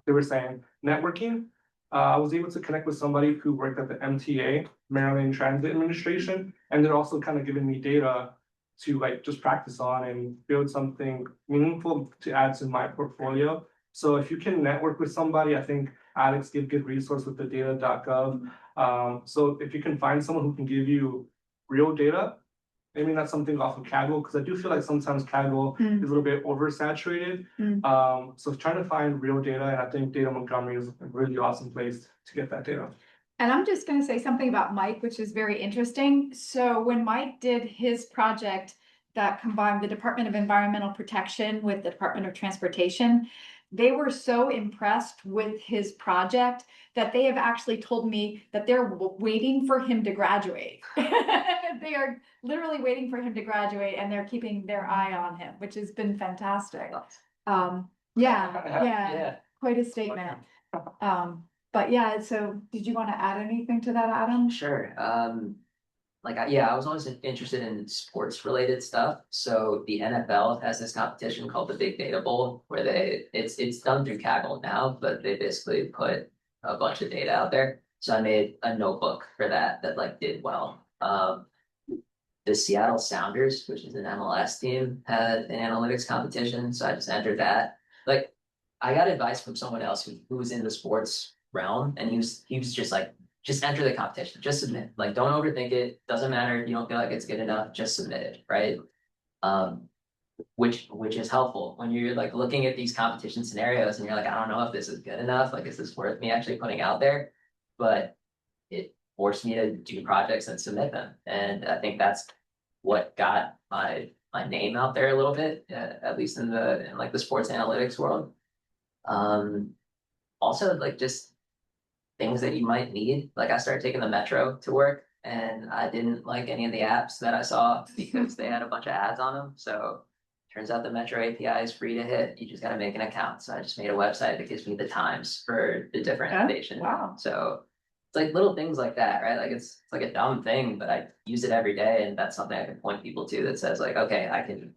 they were saying networking. I was able to connect with somebody who worked at the MTA, Maryland Transit Administration, and they're also kind of giving me data to just practice on and build something meaningful to add to my portfolio. So if you can network with somebody, I think Alex gave good resource with the data.gov. So if you can find someone who can give you real data, maybe not something off of Kaggle, because I do feel like sometimes Kaggle Mm. is a little bit oversaturated. So trying to find real data, and I think Data Montgomery is a really awesome place to get that data. And I'm just gonna say something about Mike, which is very interesting. So when Mike did his project that combined the Department of Environmental Protection with the Department of Transportation, they were so impressed with his project that they have actually told me that they're waiting for him to graduate. They are literally waiting for him to graduate and they're keeping their eye on him, which has been fantastic. Yeah, yeah, Yeah. quite a statement. But yeah, so did you want to add anything to that, Adam? Sure. I was always interested in sports related stuff. So the NFL has this competition called the Big Data Bowl, where it's done through Kaggle now, but they basically put a bunch of data out there. So I made a notebook for that like did well. The Seattle Sounders, which is an MLS team, had an analytics competition, so I just entered that. Like, I got advice from someone else who was in the sports realm, and he was just like, just enter the competition, just submit. Like, don't overthink it. Doesn't matter if you don't feel like it's good enough, just submit it, right? Which is helpful when you're like looking at these competition scenarios and you're like, I don't know if this is good enough. Like, is this worth me actually putting out there? But it forced me to do projects and submit them, and I think that's what got my name out there a little bit, at least in like the sports analytics world. Also like just things that you might need. Like I started taking the metro to work and I didn't like any of the apps that I saw because they had a bunch of ads on them. So turns out the metro API is free to hit. You just got to make an account. So I just made a website that gives me the times for the different Oh, stations. wow. So it's like little things like that, right? Like it's like a dumb thing, but I use it every day, and that's something I can point people to that says like, okay, I can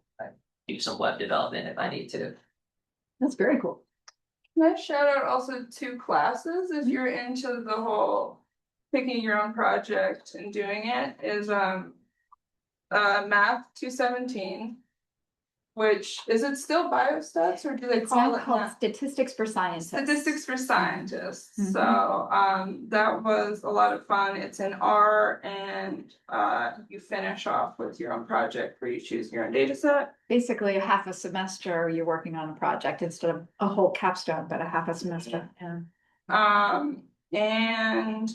do some web development if I need to. That's very cool. Can I shout out also two classes if you're into the whole picking your own project and doing it is Math 217, which is it still biostats or do they It's call now it called now? Statistics for Scientists. Statistics for Scientists. Mhm. So that was a lot of fun. It's in R and you finish off with your own project where you choose your own data set. Basically, a half a semester you're working on a project instead of a whole capstone, but a half a semester. Yeah. And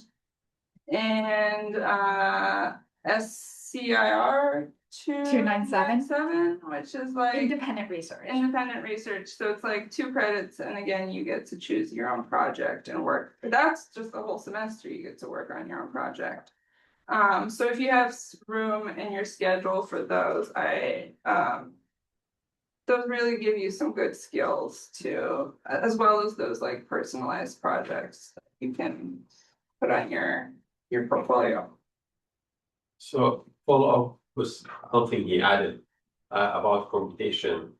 SCIR 297, which is like Independent research. independent research. So it's like 2 credits, and again, you get to choose your own project and work. That's just the whole semester you get to work on your own project. So if you have room in your schedule for those, those really give you some good skills too, as well as those like personalized projects that you can put on your portfolio. So follow up with something he added about computation.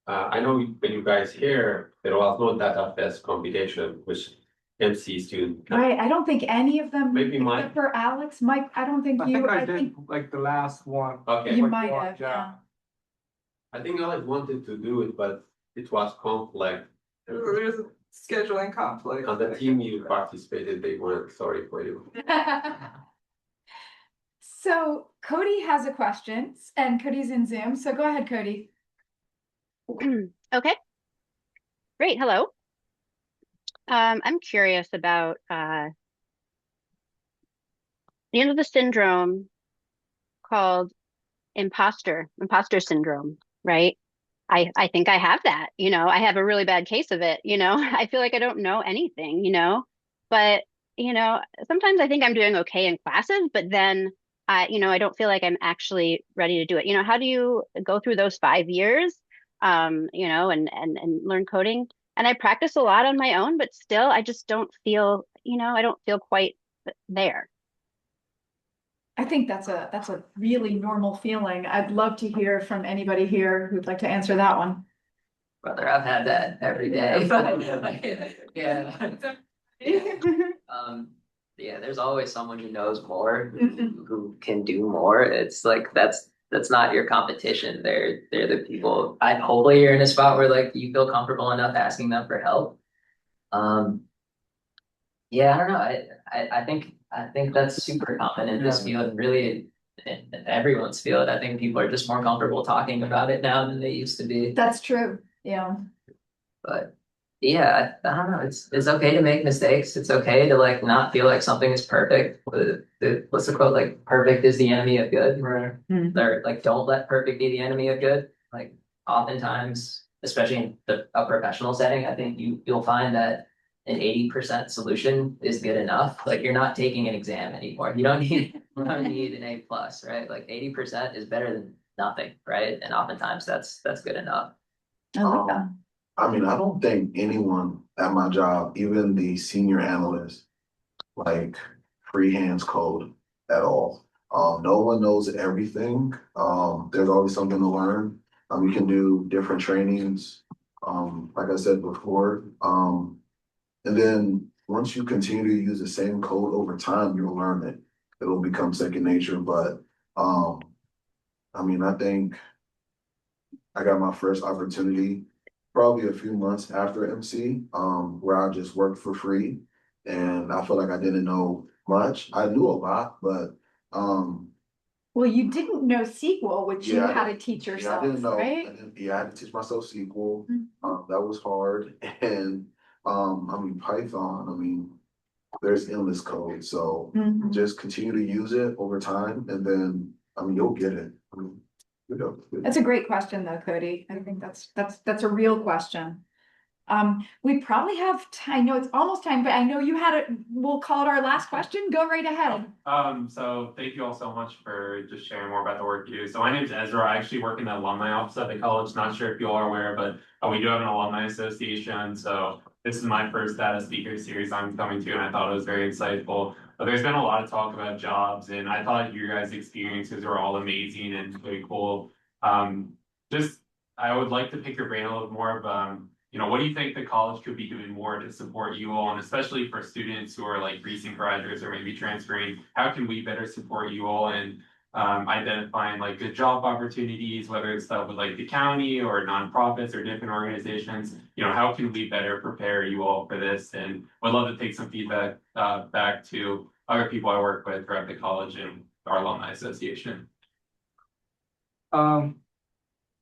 I know when you guys here, there was no data fest computation, which MC student. Right, I don't think any of them, Maybe Mike. except for Alex, Mike, I don't think I you, think I I did think like the last one. Okay, you like might one, have, yeah. yeah. I think Alex wanted to do it, but it was complex. There's a scheduling conflict. On the team you participated, they weren't sorry for you. So Cody has a question and Cody's in Zoom, so go ahead, Cody. Okay. Great. Hello. I'm curious about the end of the syndrome called imposter syndrome, right? I think I have that, I have a really bad case of it, I feel like I don't know anything, but sometimes I think I'm doing okay in classes, but then I don't feel like I'm actually ready to do it. How do you go through those 5 years, and learn coding? And I practice a lot on my own, but still I just don't feel, I don't feel quite there. I think that's a really normal feeling. I'd love to hear from anybody here who'd like to answer that one. Brother, I've had that every day. Yeah, there's always someone who knows more, who can do more. It's like that's not your competition. They're the people. Hopefully you're in a spot where like you feel comfortable enough asking them for help. Yeah, I don't know. I think that's super common in this field, and really in everyone's field. I think people are just more comfortable talking about it now than they used to be. That's true, yeah. But yeah, I don't know. It's okay to make mistakes. It's okay to like not feel like something is perfect. What's the quote? Like perfect is the enemy of good. Right. Or like don't let perfect be the enemy of good. Like oftentimes, especially in a professional setting, I think you'll find that an 80% solution is good enough. Like you're not taking an exam anymore. You don't need an A plus, right? Like 80% is better than nothing, right? And oftentimes that's good enough. I like that. I mean, I don't think anyone at my job, even the senior analyst, like freehands code at all. No one knows everything. There's always something to learn. You can do different trainings, like I said before. And then once you continue to use the same code over time, you'll learn it. It'll become second nature. But I mean, I think I got my first opportunity probably a few months after MC, where I just worked for free. And I feel like I didn't know much. I knew a lot, but Well, you didn't know SQL, which you Yeah, I had to didn't- teach yeah, I yourself, didn't know. right? I had to teach myself SQL. Mhm. That was hard. And I mean Python, I mean, there's endless code. So Mhm. just continue to use it over time and then I mean you'll get it. I mean, That's a great question though, Cody. I think that's a real question. We probably have time. I know it's almost time, but I know you had it. We'll call it our last question. Go right ahead. So thank you all so much for just sharing more about the work you do. So my name is Ezra. I actually work in the alumni office at the college. Not sure if you all are aware, but we do have an alumni association. So this is my first data speaker series I'm coming to, and I thought it was very insightful. But there's been a lot of talk about jobs, and I thought your guys' experiences were all amazing and really cool. Just I would like to pick your brain a little more of what do you think the college could be doing more to support you all, and especially for students who are like recent graduates or maybe transferring, how can we better support you all in identifying like good job opportunities, whether it's stuff with like the county or nonprofits or different organizations? How can we better prepare you all for this? And would love to take some feedback back to other people I work with throughout the college and our alumni association.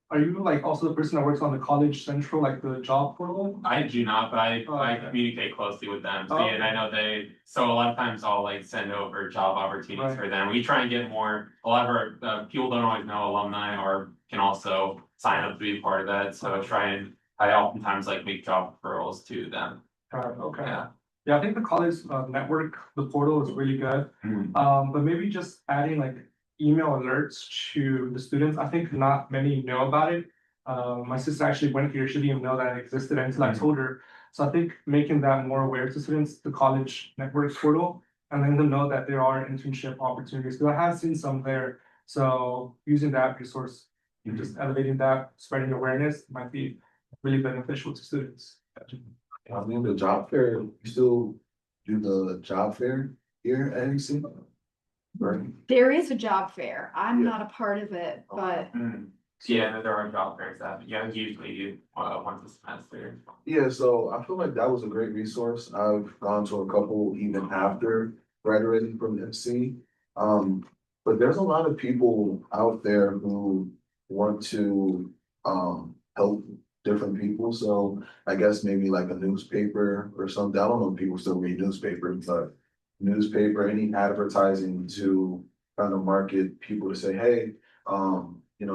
Are you like also the person that works on the College Central, like the job portal? I do not, but I Okay. communicate closely with them, Oh, and I know so a lot of times I'll like send over job opportunities Right. for them. We try and get more, a lot of our, people don't always know alumni or can also sign up to be a part of that, so I oftentimes like make job referrals to them. Okay. Yeah. Yeah, I think the college network, the portal is really good. But maybe just adding like email alerts to the students. I think not many know about it. My sister actually went here, she didn't even know that it existed until I told her. So I think making that more aware to students, the college network portal, and letting them know that there are internship opportunities. Because I have seen some there. So using that resource, just elevating that, spreading awareness might be really beneficial to students. I mean the job fair, you still do the job fair here at NEC? Right? There is a job fair. I'm Yeah. not a part of it, but Yeah, there are job fairs that, usually once a semester. Yeah, so I feel like that was a great resource. I've gone to a couple even after graduating from MC. But there's a lot of people out there who want to help different people. So I guess maybe like a newspaper or something. I don't know if people still read newspapers, but newspaper, any advertising to kind of market people to say, hey,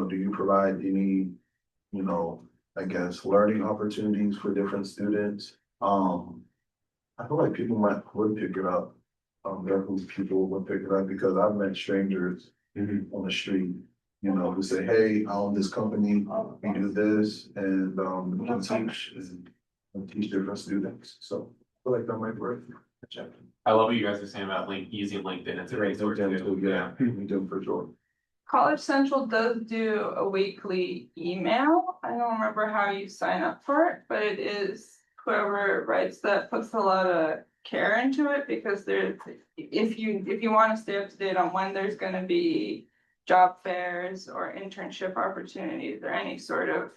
do you provide any, you know, I guess, learning opportunities for different students. I feel like people would pick it up. Definitely people would pick it up because I've met strangers on the street, who say, hey, I own this company, we do this, and we can teach different students. So I feel like that might work. I love what you guys are saying about using LinkedIn as a resource too. Yeah, we do for sure. College Central does do a weekly email. I don't remember how you sign up for it, but it is whoever writes that puts a lot of care into it because if you want to stay up to date on when there's gonna be job fairs or internship opportunities or any sort of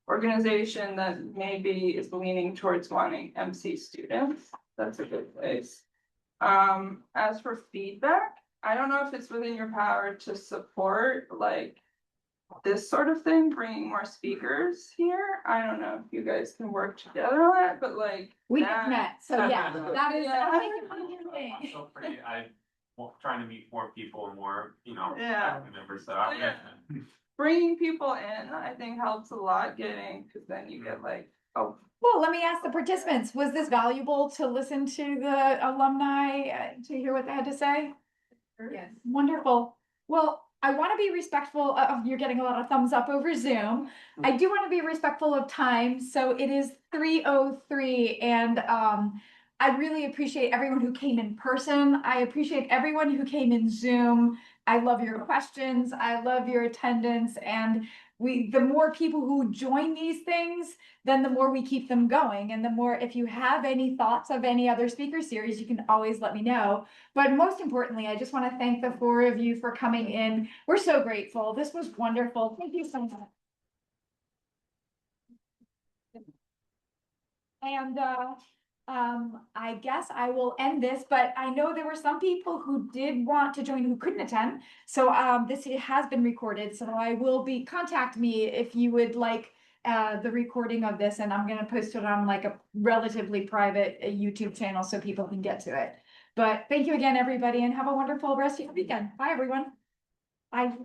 organization that maybe is leaning towards wanting MC students, that's a good place. As for feedback, I don't know if it's within your power to support like this sort of thing, bringing more speakers here. I don't know if you guys can work together on that, but like. We that- have met, so yeah, that is. Yeah. I'll make it one of your things. So pretty, I'm trying to meet more people and more, Yeah. faculty members, so I'm Yeah. Bringing people in, I think helps a lot getting, because then you get like, oh, Well, let me ask the participants, was this valuable to listen to the alumni, to hear what they had to say? Yes. Wonderful. Well, I want to be respectful of, you're getting a lot of thumbs up over Zoom. I do want to be respectful of time, so it is 3:03 and I really appreciate everyone who came in person. I appreciate everyone who came in Zoom. I love your questions. I love your attendance, and the more people who join these things, then the more we keep them going. And the more, if you have any thoughts of any other speaker series, you can always let me know. But most importantly, I just want to thank the four of you for coming in. We're so grateful. This was wonderful. Thank you so much. And I guess I will end this, but I know there were some people who did want to join who couldn't attend. So this has been recorded, so I will contact me if you would like the recording of this, and I'm gonna post it on like a relatively private YouTube channel so people can get to it. But thank you again, everybody, and have a wonderful rest of your weekend. Bye, everyone. Bye.